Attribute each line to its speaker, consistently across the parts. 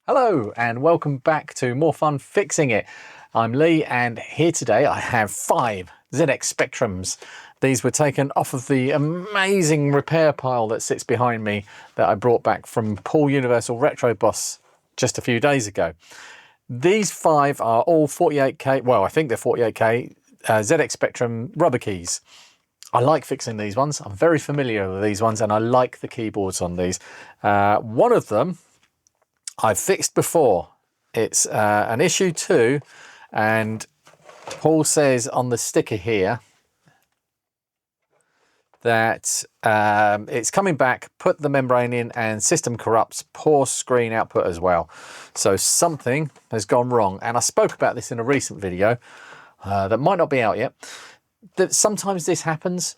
Speaker 1: Hello and welcome back to more fun fixing it. I'm Lee and here today I have 5 ZX Spectrums. These were taken off of the amazing repair pile that sits behind me that I brought back from Paul Universal Retro Boss just a few days ago. These 5 are all 48K, well I think they're 48K ZX Spectrum rubber keys. I like fixing these ones. I'm very familiar with these ones and I like the keyboards on these. One of them I've fixed before. It's an issue 2, and Paul says on the sticker here that it's coming back, put the membrane in and system corrupts, poor screen output as well. So something has gone wrong, and I spoke about this in a recent video that might not be out yet. That sometimes this happens,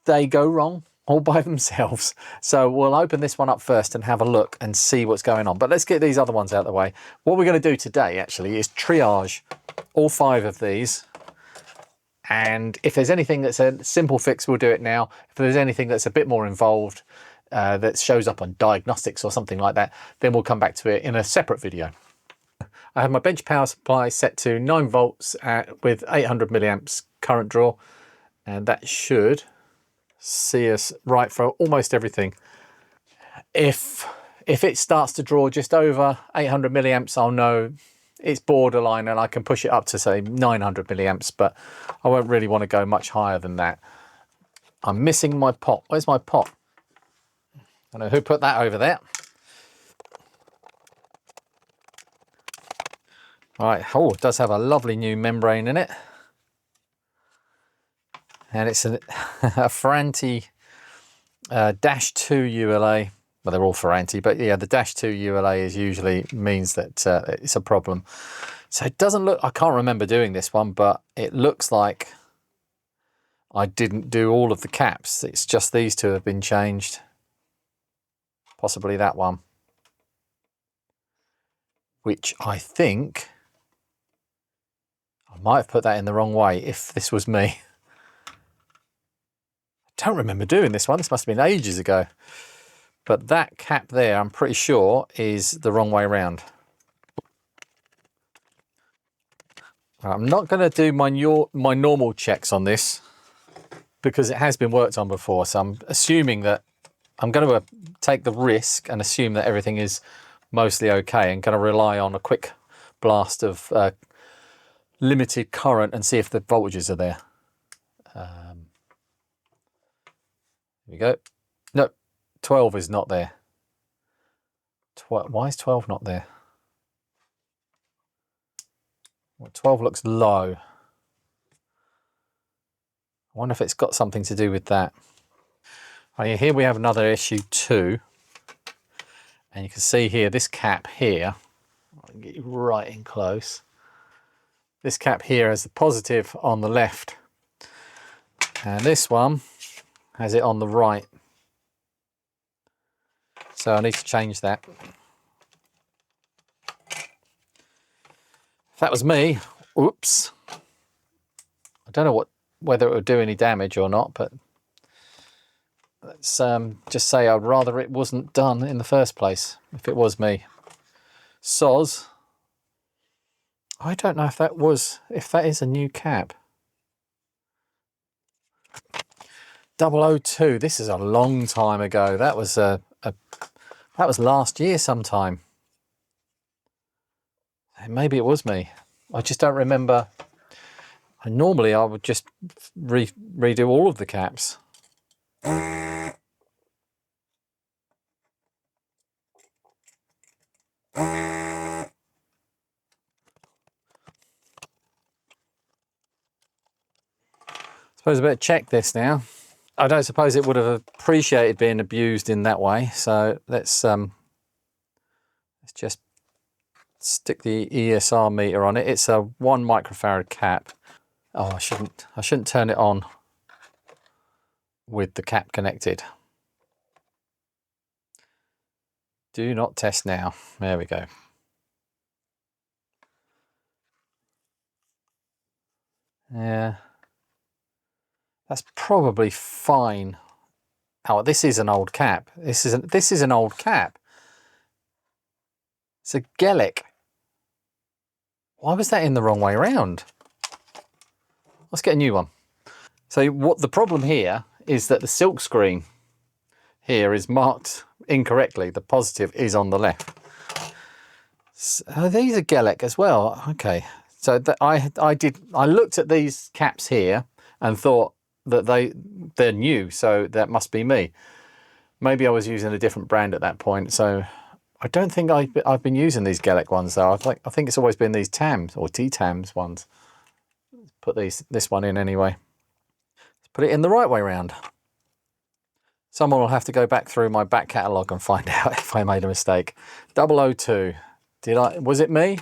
Speaker 1: they go wrong all by themselves. So we'll open this one up first and have a look and see what's going on. But let's get these other ones out of the way. What we're going to do today actually is triage all 5 of these. And if there's anything that's a simple fix, we'll do it now. If there's anything that's a bit more involved, that shows up on diagnostics or something like that, then we'll come back to it in a separate video. I have my bench power supply set to 9 volts with 800 milliamps current draw, and that should see us right for almost everything. If it starts to draw just over 800 milliamps, I'll know it's borderline and I can push it up to say 900 milliamps, but I won't really want to go much higher than that. I'm missing my pot. Where's my pot? I don't know who put that over there. All right, oh, it does have a lovely new membrane in it. And it's a Ferranti -2 ULA. Well, they're all Ferranti, but yeah, the -2 ULA is usually means that it's a problem. So it doesn't look, I can't remember doing this one, but it looks like I didn't do all of the caps. It's just these 2 have been changed. Possibly that one. Which I think I might have put that in the wrong way if this was me. Don't remember doing this one. This must have been ages ago. But that cap there, I'm pretty sure, is the wrong way around. I'm not going to do my normal checks on this because it has been worked on before. So I'm assuming that I'm going to take the risk and assume that everything is mostly okay and going to rely on a quick blast of limited current and see if the voltages are there. Here we go. No, 12 is not there. Why is 12 not there? Well, 12 looks low. I wonder if it's got something to do with that. Right, here we have another issue 2. And you can see here, this cap here, I can get you right in close. This cap here has the positive on the left. And this one has it on the right. So I need to change that. If that was me, oops. I don't know whether it would do any damage or not, but let's just say I'd rather it wasn't done in the first place if it was me. Soz. I don't know if that is a new cap. 002. This is a long time ago. That was that was last year sometime. Maybe it was me. I just don't remember. Normally I would just redo all of the caps. Suppose I better check this now. I don't suppose it would have appreciated being abused in that way. So let's just stick the ESR meter on it. It's a 1 microfarad cap. Oh, I shouldn't turn it on with the cap connected. Do not test now. There we go. Yeah. That's probably fine. Oh, this is an old cap. This is an old cap. It's a Gelec. Why was that in the wrong way around? Let's get a new one. So what the problem here is that the silk screen here is marked incorrectly. The positive is on the left. So these are Gelec as well. Okay. So I looked at these caps here and thought that they're new, so that must be me. Maybe I was using a different brand at that point. So I don't think I've been using these Gelec ones though. I think it's always been these Tams or T-Tams ones. Put this one in anyway. Let's put it in the right way round. Someone will have to go back through my back catalogue and find out if I made a mistake. 002. Was it me?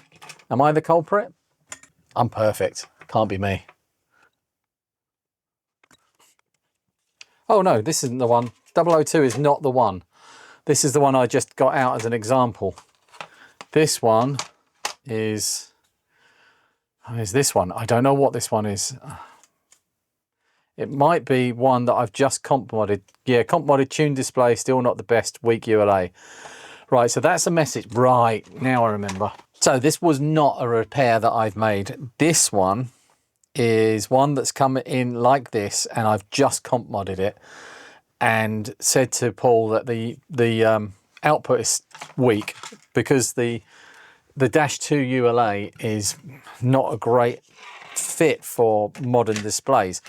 Speaker 1: Am I the culprit? I'm perfect. Can't be me. Oh no, this isn't the one. 002 is not the one. This is the one I just got out as an example. This one is this one. I don't know what this one is. It might be one that I've just comp modded. Yeah, comp modded tune display, still not the best, weak ULA. Right, so that's a message. Right, now I remember. So this was not a repair that I've made. This one is one that's come in like this, and I've just comp modded it and said to Paul that the output is weak because the Dash 2 ULA is not a great fit for modern displays.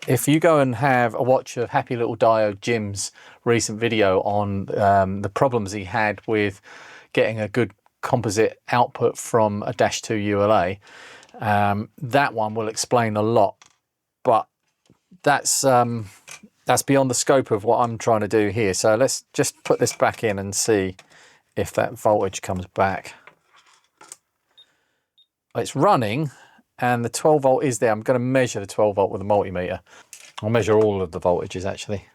Speaker 1: If you go and have a watch of Happy Little Diode Jim's recent video on the problems he had with getting a good composite output from a Dash 2 ULA, that one will explain a lot, but that's beyond the scope of what I'm trying to do here. So let's just put this back in and see if that voltage comes back. It's running and the 12 volt is there. I'm going to measure the 12 volt with a multimeter. I'll measure all of the voltages actually.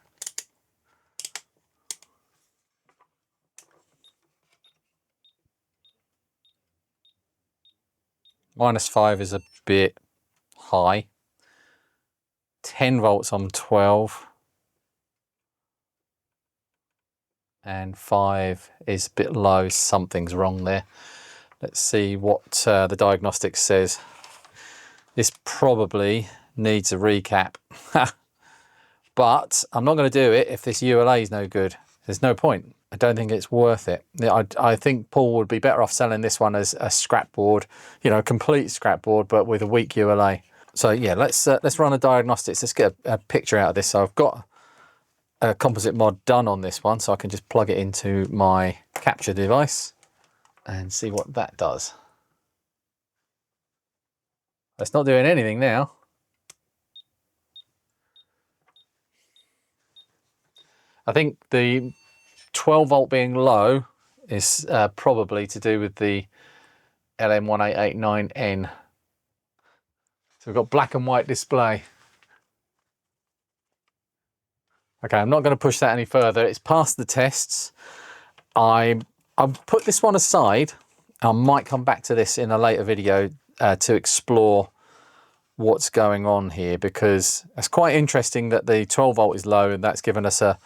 Speaker 1: -5 is a bit high. 10 volts on 12. And 5 is a bit low. Something's wrong there. Let's see what the diagnostic says. This probably needs a recap. But I'm not going to do it if this ULA is no good. There's no point. I don't think it's worth it. I think Paul would be better off selling this one as a scrap board, you know, complete scrap board, but with a weak ULA. So yeah, let's run a diagnostics. Let's get a picture out of this. So I've got a composite mod done on this one, so I can just plug it into my capture device and see what that does. It's not doing anything now. I think the 12 volt being low is probably to do with the LM1889N. So we've got black and white display. Okay, I'm not going to push that any further. It's passed the tests. I'll put this one aside. I might come back to this in a later video to explore what's going on here, because it's quite interesting that the 12 volt is low and that's given us a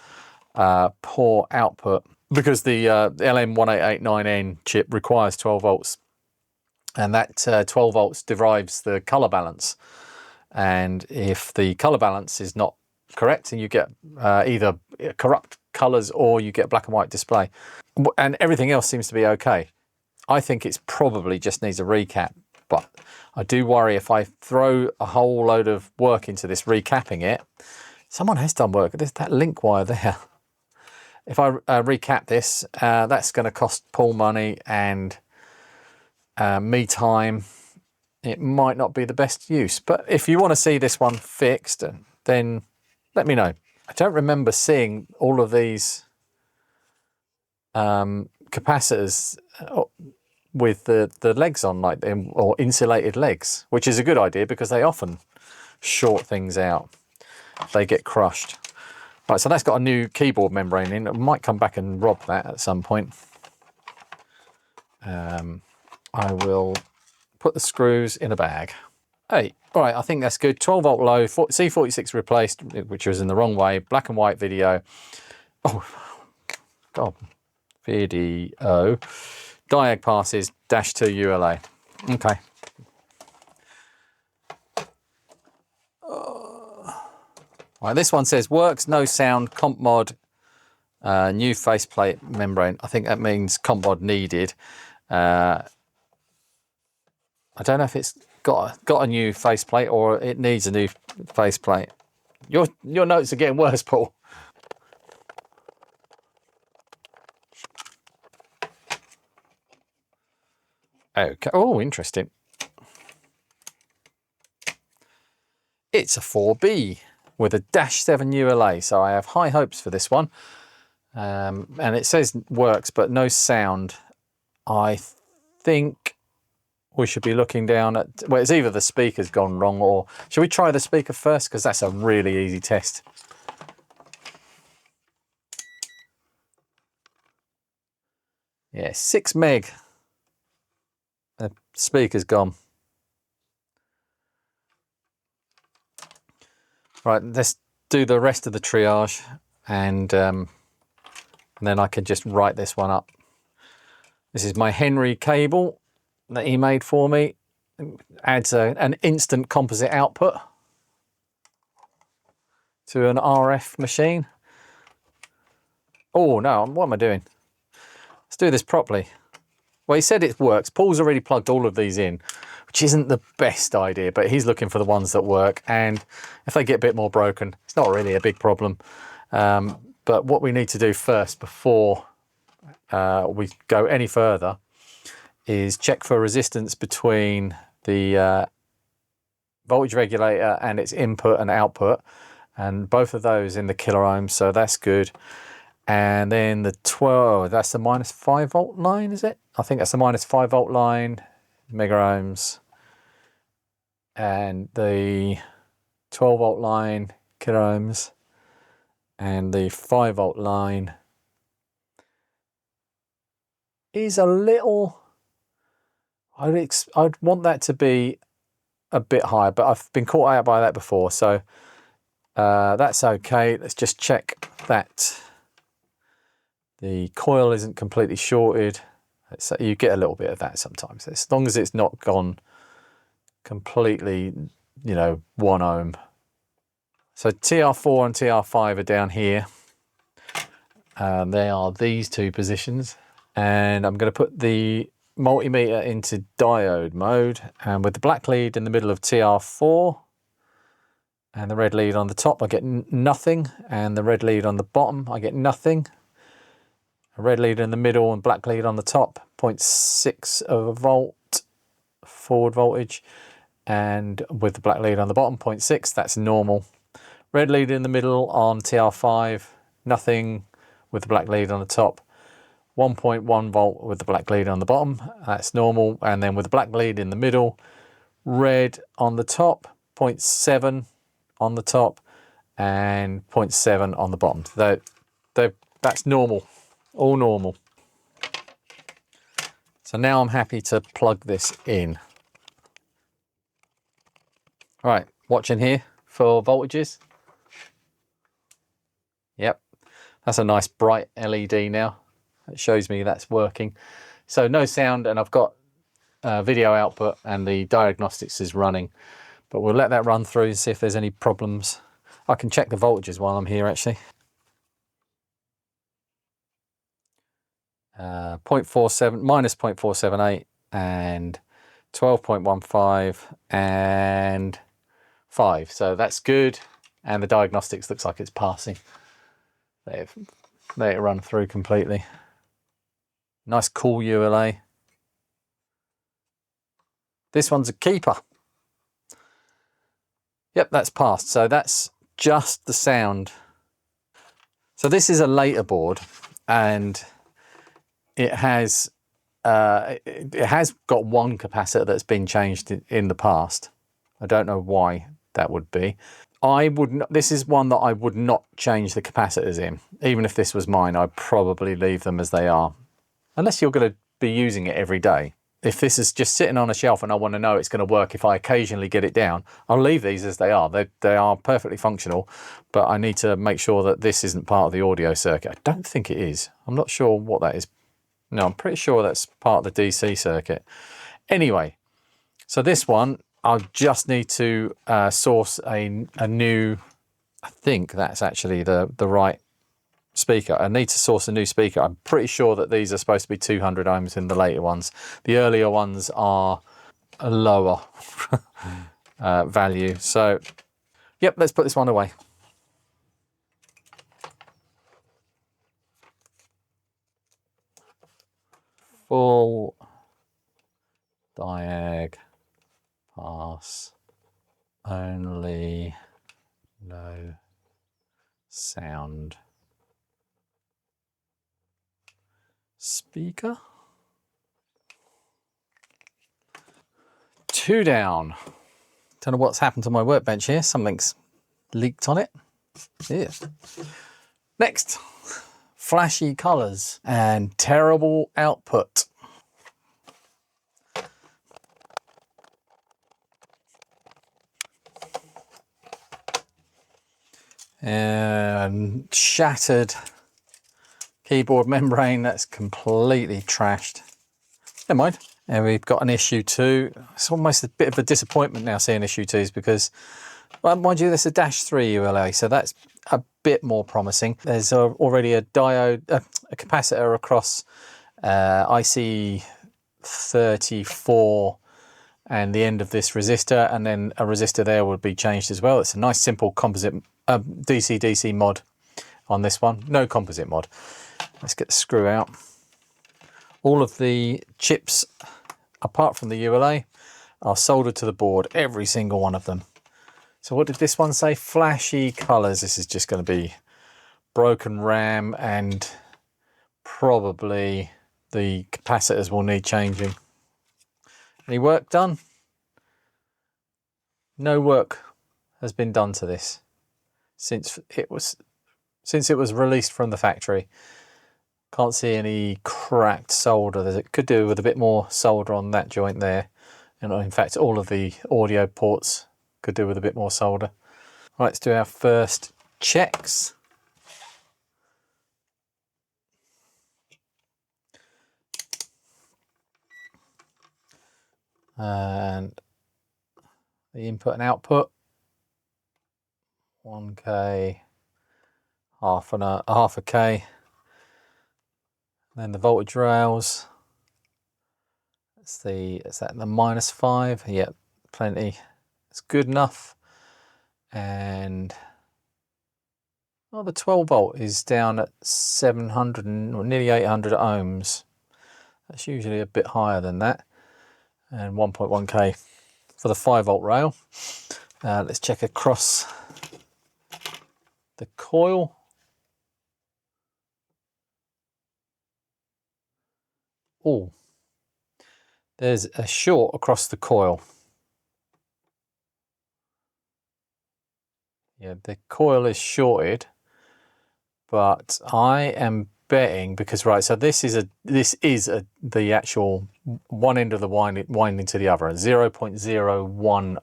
Speaker 1: poor output, because the LM1889N chip requires 12 volts, and that 12 volts derives the color balance. And if the color balance is not correct, and you get either corrupt colors or you get black and white display, and everything else seems to be okay, I think it's probably just needs a recap. But I do worry if I throw a whole load of work into this recapping it. Someone has done work. There's that link wire there. If I recap this, that's going to cost Paul money and me time. It might not be the best use. But if you want to see this one fixed, then let me know. I don't remember seeing all of these capacitors with the legs on, like them, or insulated legs, which is a good idea because they often short things out. They get crushed. Right, so that's got a new keyboard membrane in. I might come back and rob that at some point. I will put the screws in a bag. Hey, all right, I think that's good. 12 volt low, C46 replaced, which was in the wrong way. Black and white video. Oh, God. Video. diag passes, -2 ULA. Okay. Right, this one says works, no sound, comp mod, new faceplate membrane. I think that means comp mod needed. I don't know if it's got a new faceplate or it needs a new faceplate. Your notes are getting worse, Paul. Okay. Oh, interesting. It's a 4B with a -7 ULA, so I have high hopes for this one. And it says works, but no sound. I think we should be looking down at, well, it's either the speaker's gone wrong, or should we try the speaker first? Because that's a really easy test. Yeah, 6 meg. The speaker's gone. Right, let's do the rest of the triage, and then I can just write this one up. This is my Henry cable that he made for me. Adds an instant composite output to an RF machine. Oh no, what am I doing? Let's do this properly. Well, he said it works. Paul's already plugged all of these in, which isn't the best idea, but he's looking for the ones that work. And if they get a bit more broken, it's not really a big problem. But what we need to do first, before we go any further, is check for resistance between the voltage regulator and its input and output, and both of those in the kilo ohms, so that's good. And then the 12, that's the -5 volt line, is it? I think that's the -5 volt line, mega ohms, and the 12 volt line, kilo ohms, and the 5 volt line is a little, I'd want that to be a bit higher, but I've been caught out by that before, so that's okay. Let's just check that the coil isn't completely shorted. So you get a little bit of that sometimes, as long as it's not gone completely, you know, 1 ohm. So TR4 and TR5 are down here. They are these two positions, and I'm going to put the multimeter into diode mode, and with the black lead in the middle of TR4 and the red lead on the top, I get nothing, and the red lead on the bottom, I get nothing. A red lead in the middle and black lead on the top, 0.6 of a volt forward voltage, and with the black lead on the bottom, 0.6, that's normal. Red lead in the middle on TR5, nothing with the black lead on the top, 1.1 volt with the black lead on the bottom, that's normal. And then with the black lead in the middle, red on the top, 0.7 on the top, and 0.7 on the bottom. That's normal, all normal. So now I'm happy to plug this in. All right, watching here for voltages. Yep, that's a nice bright LED now. It shows me that's working. So no sound, and I've got video output, and the diagnostics is running. But we'll let that run through and see if there's any problems. I can check the voltages while I'm here, actually. 0.47, minus 0.478, and 12.15, and 5. So that's good. And the diagnostics looks like it's passing. Let it run through completely. Nice cool ULA. This one's a keeper. Yep, that's passed. So that's just the sound. So this is a later board, and it has got one capacitor that's been changed in the past. I don't know why that would be. This is one that I would not change the capacitors in. Even if this was mine, I'd probably leave them as they are. Unless you're going to be using it every day. If this is just sitting on a shelf and I want to know it's going to work if I occasionally get it down, I'll leave these as they are. They are perfectly functional, but I need to make sure that this isn't part of the audio circuit. I don't think it is. I'm not sure what that is No, I'm pretty sure that's part of the DC circuit. Anyway, so this one, I'll just need to source a new, I think that's actually the right speaker. I need to source a new speaker. I'm pretty sure that these are supposed to be 200 ohms in the later ones. The earlier ones are a lower value. So, yep, let's put this one away. Full diag pass only, no sound speaker. 2 down. Don't know what's happened to my workbench here. Something's leaked on it. Yeah. Next, flashy colors and terrible output. And shattered keyboard membrane that's completely trashed. Never mind. And we've got an issue 2. It's almost a bit of a disappointment now seeing issue 2s because, well, mind you, there's a -3 ULA, so that's a bit more promising. There's already a diode, a capacitor across IC 34 and the end of this resistor, and then a resistor there would be changed as well. It's a nice simple composite DC-DC mod on this one. No composite mod. Let's get the screw out. All of the chips, apart from the ULA, are soldered to the board, every single one of them. So what did this one say? Flashy colors. This is just going to be broken RAM, and probably the capacitors will need changing. Any work done? No work has been done to this since it was released from the factory. Can't see any cracked solder. It could do with a bit more solder on that joint there. And in fact, all of the audio ports could do with a bit more solder. Right, let's do our first checks. And the input and output. 1K, half a K. Then the voltage rails. Is that the -5? Yep, plenty. It's good enough. And well, the 12 volt is down at 700 or nearly 800 ohms. That's usually a bit higher than that. And 1.1K for the 5 volt rail. Let's check across the coil. Oh, there's a short across the coil. Yeah, the coil is shorted, but I am betting because, right, so this is the actual one end of the winding to the other, 0.01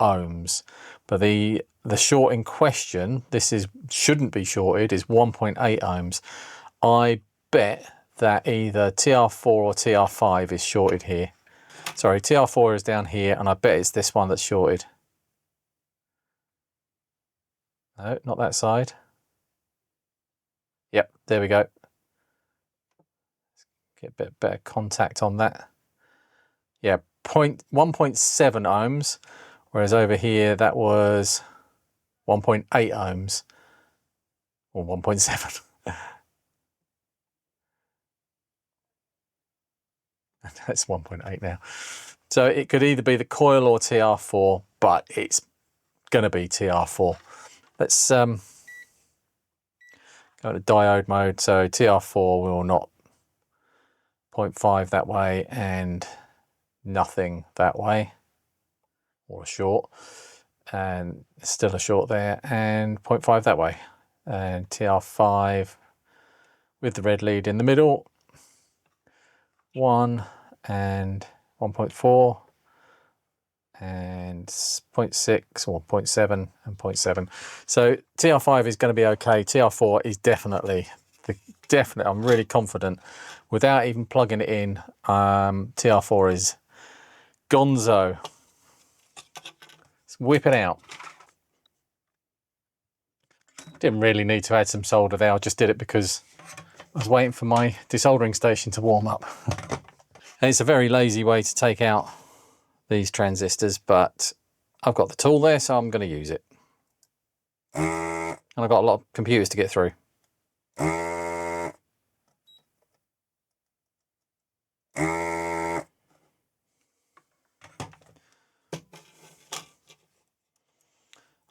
Speaker 1: ohms. But the short in question, shouldn't be shorted, is 1.8 ohms. I bet that either TR4 or TR5 is shorted here. Sorry, TR4 is down here, and I bet it's this one that's shorted. No, not that side. Yep, there we go. Get a bit better contact on that. Yeah, 1.7 ohms, whereas over here that was 1.8 ohms, or 1.7. That's 1.8 now. So it could either be the coil or TR4, but it's going to be TR4. Let's go to diode mode. So TR4 will not 0.5 that way and nothing that way, or a short, and still a short there, and 0.5 that way, and TR5 with the red lead in the middle, 1 and 1.4 and 0.6 or 0.7 and 0.7. So TR5 is going to be okay. TR4 is definitely definitely, I'm really confident, without even plugging it in, TR4 is gonzo. Let's whip it out. Didn't really need to add some solder there, I just did it because I was waiting for my desoldering station to warm up. And it's a very lazy way to take out these transistors, but I've got the tool there, so I'm going to use it. And I've got a lot of computers to get through.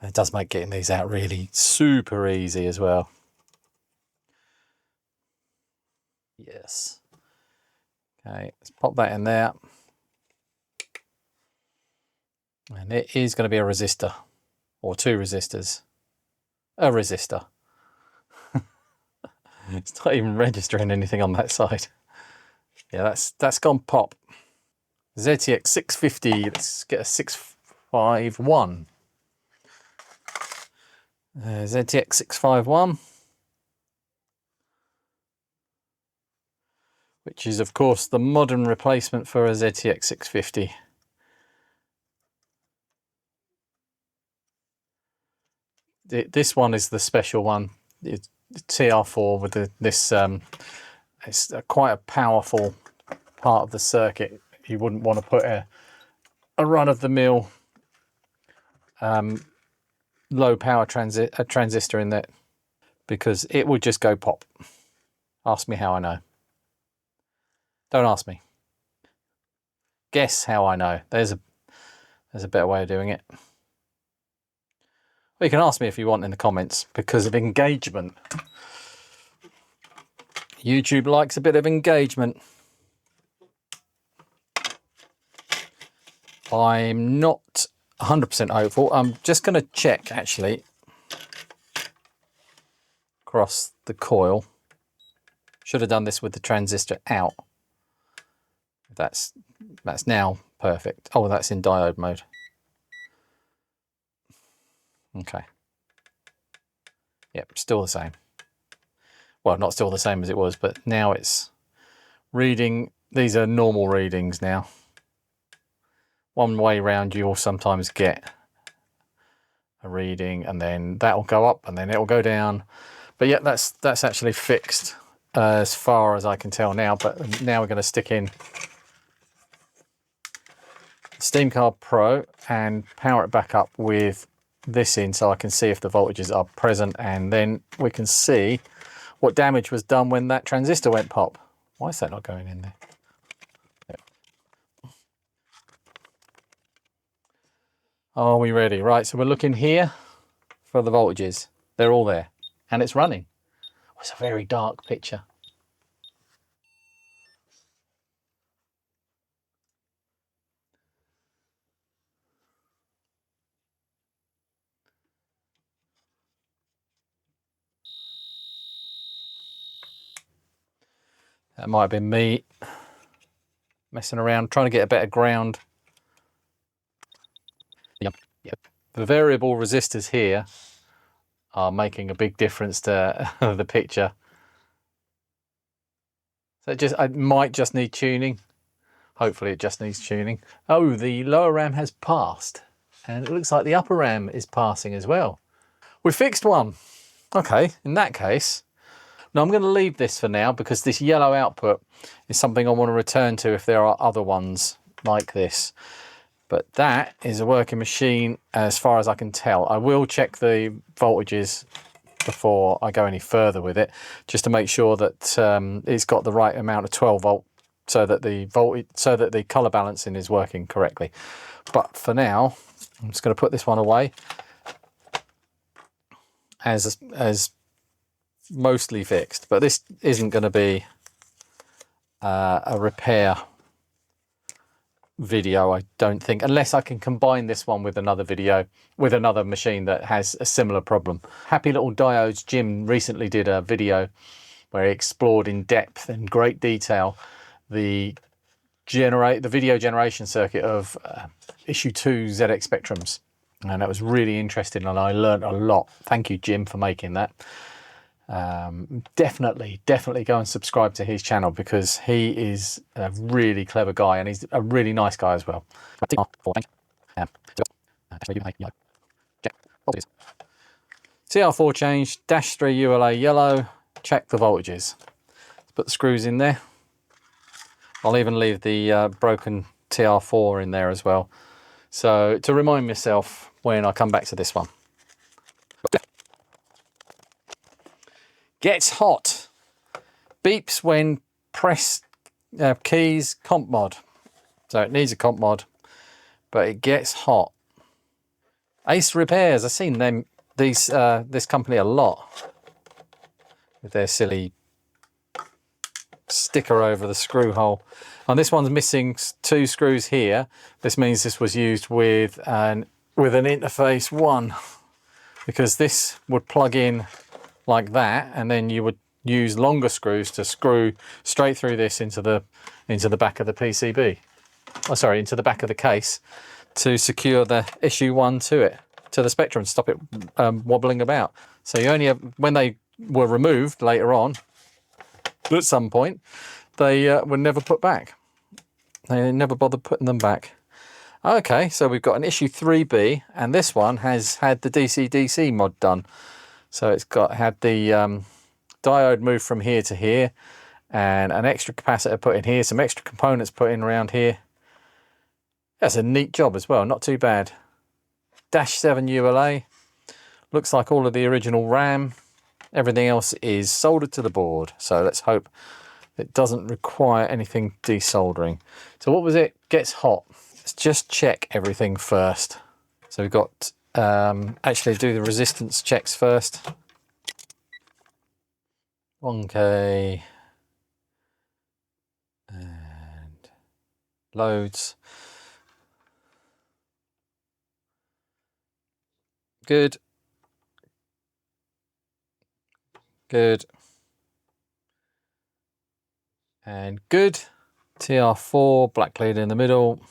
Speaker 1: It does make getting these out really super easy as well. Yes. Okay, let's pop that in there. And it is going to be a resistor, or two resistors. A resistor. It's not even registering anything on that side. Yeah, that's gone pop. ZTX 650, let's get a 651. ZTX 651. Which is, of course, the modern replacement for a ZTX 650. This one is the special one. It's TR4 with this. It's quite a powerful part of the circuit. You wouldn't want to put a run-of-the-mill low power transistor in there, because it would just go pop. Ask me how I know. Don't ask me. Guess how I know. There's a better way of doing it. Well, you can ask me if you want in the comments, because of engagement. YouTube likes a bit of engagement. I'm not 100% hopeful. I'm just going to check, actually, across the coil. Should have done this with the transistor out. That's now perfect. Oh, that's in diode mode. Okay. Yep, still the same. Well, not still the same as it was, but now it's reading. These are normal readings now. One way round, you'll sometimes get a reading, and then that will go up, and then it will go down. But yeah, that's actually fixed as far as I can tell now. But now we're going to stick in Steam Card Pro and power it back up with this in, so I can see if the voltages are present, and then we can see what damage was done when that transistor went pop. Why is that not going in there? Are we ready? Right, so we're looking here for the voltages. They're all there, and it's running. It's a very dark picture. That might have been me messing around, trying to get a better ground. Yep. The variable resistors here are making a big difference to the picture. So it might just need tuning. Hopefully it just needs tuning. Oh, the lower RAM has passed, and it looks like the upper RAM is passing as well. We fixed one. Okay, in that case, now I'm going to leave this for now, because this yellow output is something I want to return to if there are other ones like this. But that is a working machine as far as I can tell. I will check the voltages before I go any further with it, just to make sure that it's got the right amount of 12 volt, so that the color balancing is working correctly. But for now, I'm just going to put this one away as mostly fixed. But this isn't going to be a repair video, I don't think, unless I can combine this one with another video with another machine that has a similar problem. Happy Little Diodes Jim recently did a video where he explored in depth and great detail the video generation circuit of issue 2 ZX Spectrums, and that was really interesting, and I learned a lot. Thank you, Jim, for making that. Definitely go and subscribe to his channel, because he is a really clever guy and he's a really nice guy as well. TR4 change, -3 ULA yellow, check the voltages. Let's put the screws in there. I'll even leave the broken TR4 in there as well, so to remind myself when I come back to this one. Gets hot, beeps when press keys, comp mod. So it needs a comp mod, but it gets hot. Ace Repairs, I've seen them, this company a lot with their silly sticker over the screw hole. And this one's missing 2 screws here. This means this was used with an interface 1, because this would plug in like that, and then you would use longer screws to screw straight through this into the back of the PCB. Oh, sorry, into the back of the case, to secure the issue 1 to the Spectrum, stop it wobbling about. So you only have, when they were removed later on, at some point, they were never put back. They never bothered putting them back. Okay, so we've got an issue 3B, and this one has had the DC-DC mod done. So it's had the diode moved from here to here, and an extra capacitor put in here, some extra components put in around here. That's a neat job as well, not too bad. -7 ULA, looks like all of the original RAM. Everything else is soldered to the board, so let's hope it doesn't require anything desoldering. So what was it? Gets hot. Let's just check everything first. So we've got, actually do the resistance checks first. 1K and loads. Good. Good. And good. TR4, black lead in the middle.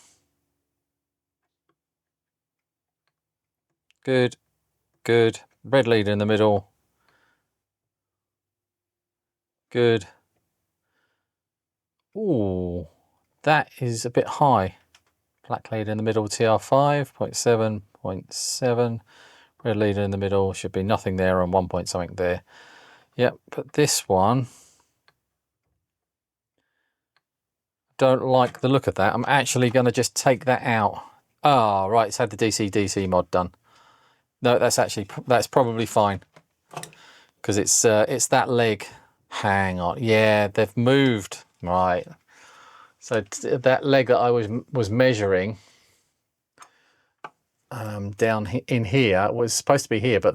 Speaker 1: Good. Good. Red lead in the middle. Good. Ooh, that is a bit high. Black lead in the middle, TR5, 0.7, 0.7. Red leader in the middle, should be nothing there, and 1 point something there. Yep, but this one, don't like the look of that. I'm actually going to just take that out. Ah, right, it's had the DC-DC mod done. No, that's probably fine, because it's that leg. Hang on, yeah, they've moved. Right, so that leg that I was measuring down in here was supposed to be here, but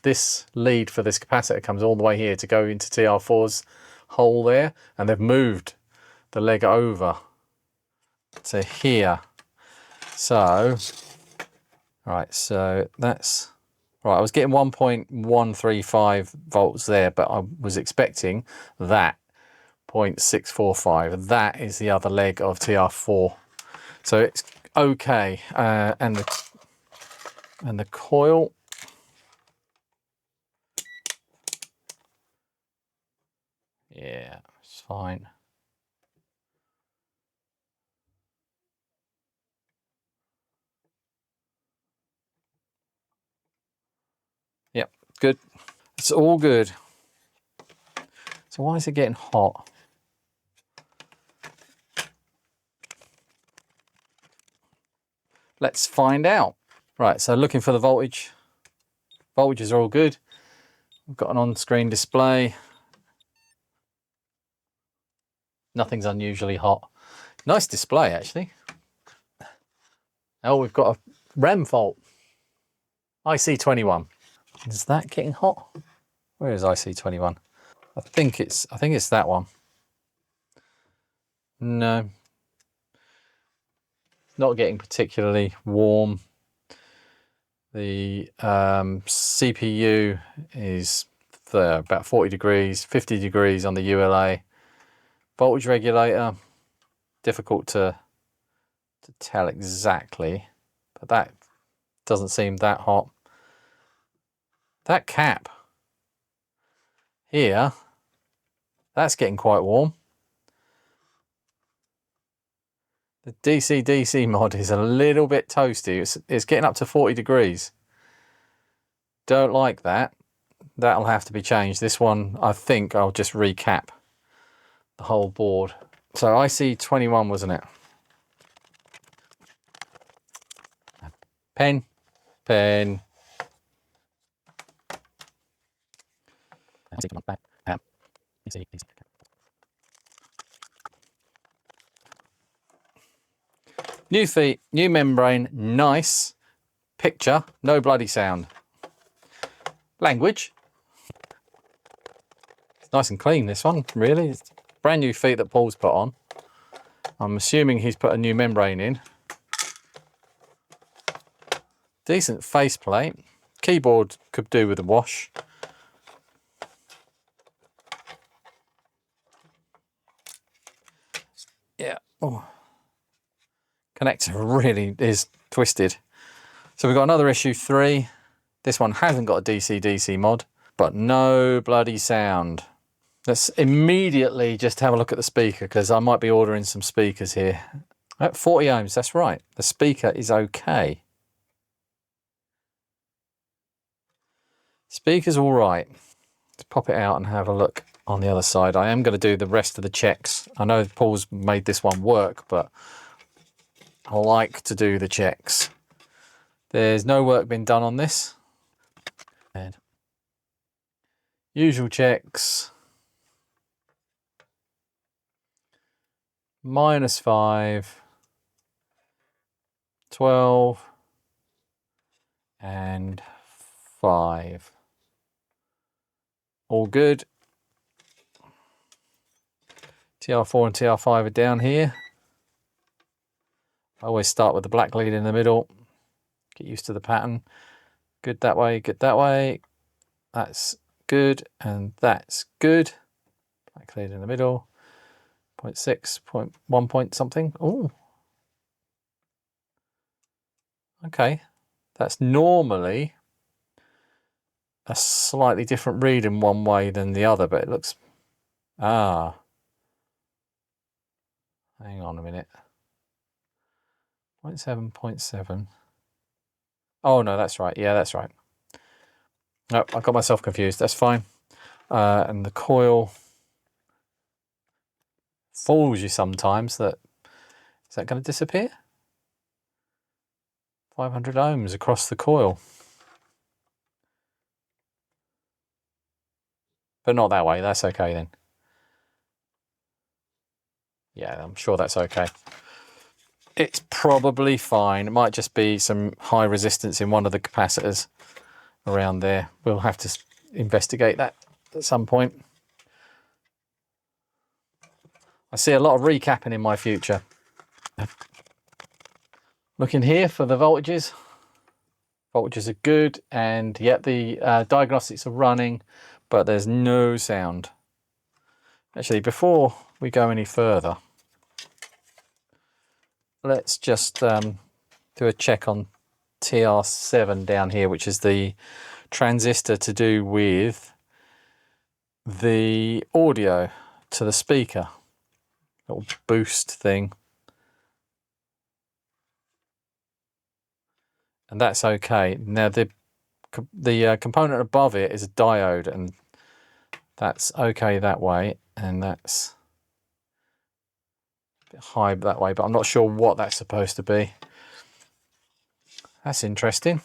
Speaker 1: this lead for this capacitor comes all the way here to go into TR4's hole there, and they've moved the leg over to here. So, right, so that's right. I was getting 1.135 volts there, but I was expecting that 0.645. That is the other leg of TR4. So it's okay, and the coil, yeah, it's fine. Yep, good. It's all good. So why is it getting hot? Let's find out. Right, so looking for the voltage. Voltages are all good. We've got an on-screen display. Nothing's unusually hot. Nice display, actually. Oh, we've got a RAM fault. IC21. Is that getting hot? Where is IC21? I think it's that one. No. Not getting particularly warm. The CPU is about 40 degrees, 50 degrees on the ULA. Voltage regulator, difficult to tell exactly, but that doesn't seem that hot. That cap, here, that's getting quite warm. The DC-DC mod is a little bit toasty. It's getting up to 40 degrees. Don't like that. That'll have to be changed. This one, I think I'll just recap the whole board. So IC 21, wasn't it? Pen. New feet, new membrane, nice. Picture, no bloody sound. Language. It's nice and clean, this one, really. It's brand new feet that Paul's put on. I'm assuming he's put a new membrane in. Decent faceplate. Keyboard could do with a wash. Yeah. Oh. Connector really is twisted. So we've got another issue 3. This one hasn't got a DC-DC mod, but no bloody sound. Let's immediately just have a look at the speaker, because I might be ordering some speakers here. At 40 ohms, that's right. The speaker is okay. Speaker's all right. Let's pop it out and have a look on the other side. I am going to do the rest of the checks. I know Paul's made this one work, but I like to do the checks. There's no work been done on this. And usual checks. -5, 12, and 5. All good. TR4 and TR5 are down here. I always start with the black lead in the middle. Get used to the pattern. Good that way, good that way. That's good, and that's good. Black lead in the middle. 0.6, 0.1 point something. Oh. Okay. That's normally a slightly different read in one way than the other, but it looks... Ah. Hang on a minute. 0.7, 0.7. Oh, no, that's right. Yeah, that's right. No, I got myself confused. That's fine. And the coil fools you sometimes. Is that going to disappear? 500 ohms across the coil. But not that way. That's okay then. Yeah, I'm sure that's okay. It's probably fine. It might just be some high resistance in one of the capacitors around there. We'll have to investigate that at some point. I see a lot of recapping in my future. Looking here for the voltages. Voltages are good, and yet the diagnostics are running, but there's no sound. Actually, before we go any further, let's just do a check on TR7 down here, which is the transistor to do with the audio to the speaker. Little boost thing. And that's okay. Now the component above it is a diode, and that's okay that way, and that's a bit high that way, but I'm not sure what that's supposed to be. That's interesting.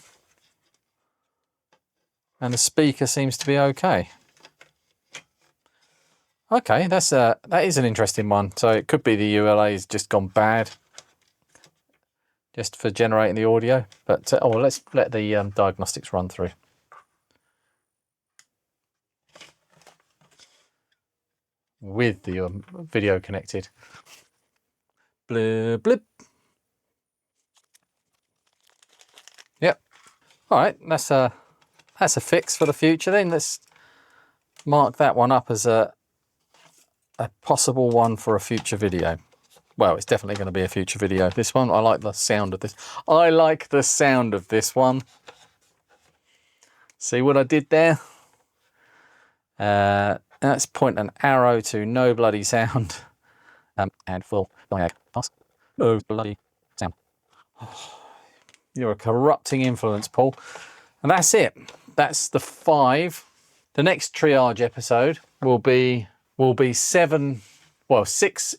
Speaker 1: And the speaker seems to be okay. Okay, that is an interesting one. So it could be the ULA has just gone bad, just for generating the audio. But oh, well, let's let the diagnostics run through. With the video connected. Blip, blip. Yep. All right, that's a fix for the future then. Let's mark that one up as a possible one for a future video. Well, it's definitely going to be a future video. This one, I like the sound of this. I like the sound of this one. See what I did there? Let's point an arrow to no bloody sound. And full diag pass. No bloody sound. You're a corrupting influence, Paul. And that's it. That's the 5. The next triage episode will be 7, well, 6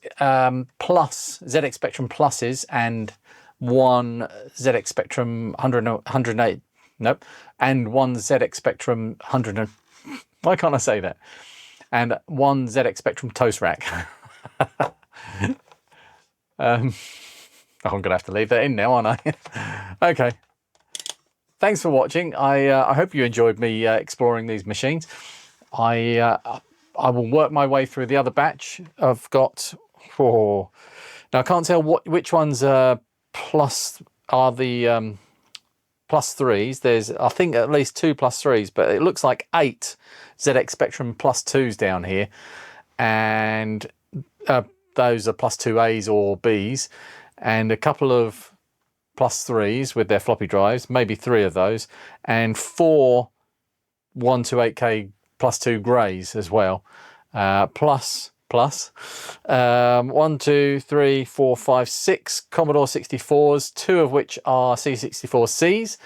Speaker 1: plus ZX Spectrum pluses and 1 ZX Spectrum 108. Nope. And 1 ZX Spectrum 100. Why can't I say that? And 1 ZX Spectrum toast rack. I'm going to have to leave that in now, aren't I? Okay. Thanks for watching. I hope you enjoyed me exploring these machines. I will work my way through the other batch. I've got 4. Now I can't tell which ones plus are the plus 3s. There's, I think, at least 2 plus 3s, but it looks like 8 ZX Spectrum plus 2s down here, and those are plus 2As or Bs, and a couple of plus 3s with their floppy drives, maybe 3 of those, and 4 1 to 8K plus 2 greys as well. Plus 1, 2, 3, 4, 5, 6 Commodore 64s, 2 of which are C64Cs.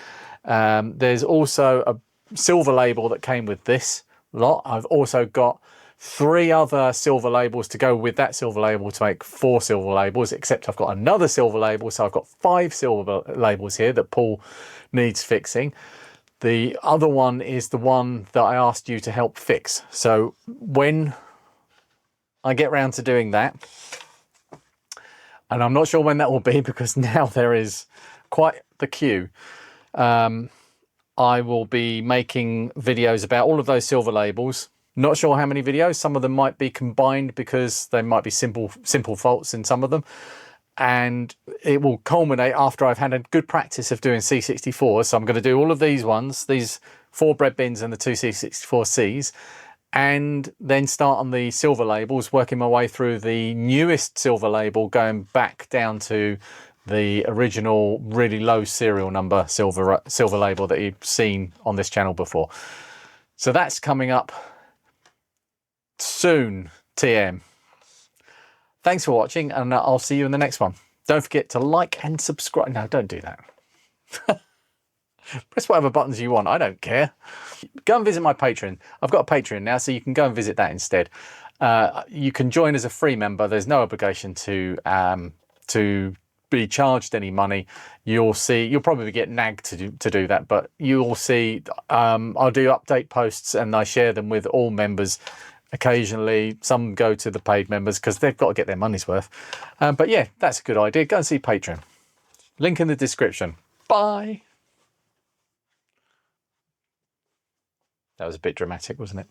Speaker 1: There's also a silver label that came with this lot. I've also got 3 other silver labels to go with that silver label to make 4 silver labels, except I've got another silver label, so I've got 5 silver labels here that Paul needs fixing. The other one is the one that I asked you to help fix. So when I get round to doing that, and I'm not sure when that will be because now there is quite the queue, I will be making videos about all of those silver labels. Not sure how many videos. Some of them might be combined because there might be simple faults in some of them. And it will culminate after I've had a good practice of doing C64. So I'm going to do all of these ones, these 4 bread bins and the 2 C64Cs, and then start on the silver labels, working my way through the newest silver label, going back down to the original really low serial number silver label that you've seen on this channel before. So that's coming up soon, TM. Thanks for watching, and I'll see you in the next one. Don't forget to like and subscribe. No, don't do that. Press whatever buttons you want. I don't care. Go and visit my Patreon. I've got a Patreon now, so you can go and visit that instead. You can join as a free member. There's no obligation to be charged any money. You'll probably get nagged to do that, but you'll see. I'll do update posts, and I share them with all members. Occasionally, some go to the paid members because they've got to get their money's worth. But yeah, that's a good idea. Go and see Patreon. Link in the description. Bye. That was a bit dramatic, wasn't it?